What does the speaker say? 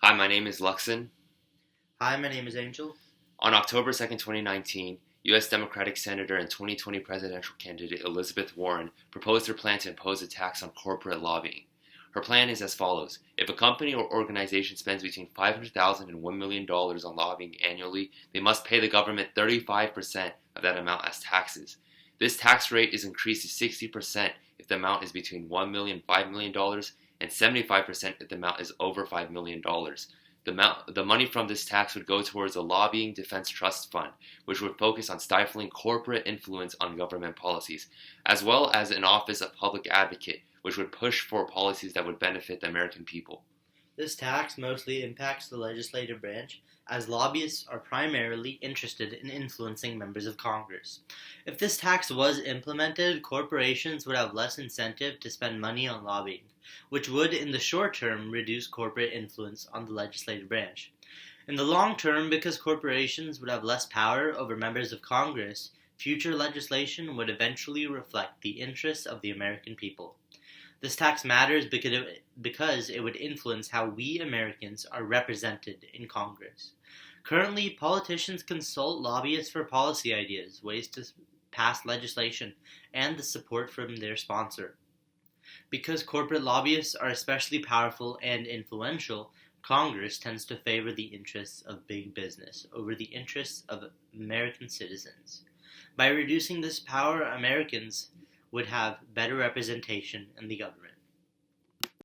Hi, my name is Luxin. Hi, my name is Angel. On October 2nd, 2019, U.S. Democratic Senator and 2020 presidential candidate Elizabeth Warren proposed her plan to impose a tax on corporate lobbying. Her plan is as follows. If a company or organization spends between $500,000 and $1 million on lobbying annually, they must pay the government 35% of that amount as taxes. This tax rate is increased to 60% if the amount is between $1 million and $5 million and 75% if the amount is over $5 million. The money from this tax would go towards a lobbying defense trust fund, which would focus on stifling corporate influence on government policies, as well as an office of public advocate, which would push for policies that would benefit the American people. This tax mostly impacts the legislative branch, as lobbyists are primarily interested in influencing members of Congress. If this tax was implemented, corporations would have less incentive to spend money on lobbying, which would, in the short term, reduce corporate influence on the legislative branch. In the long term, because corporations would have less power over members of Congress, future legislation would eventually reflect the interests of the American people. This tax matters because it would influence how we Americans are represented in Congress. Currently, politicians consult lobbyists for policy ideas, ways to pass legislation, and the support from their sponsor. Because corporate lobbyists are especially powerful and influential, Congress tends to favor the interests of big business over the interests of American citizens. By reducing this power, Americans would have better representation in the government.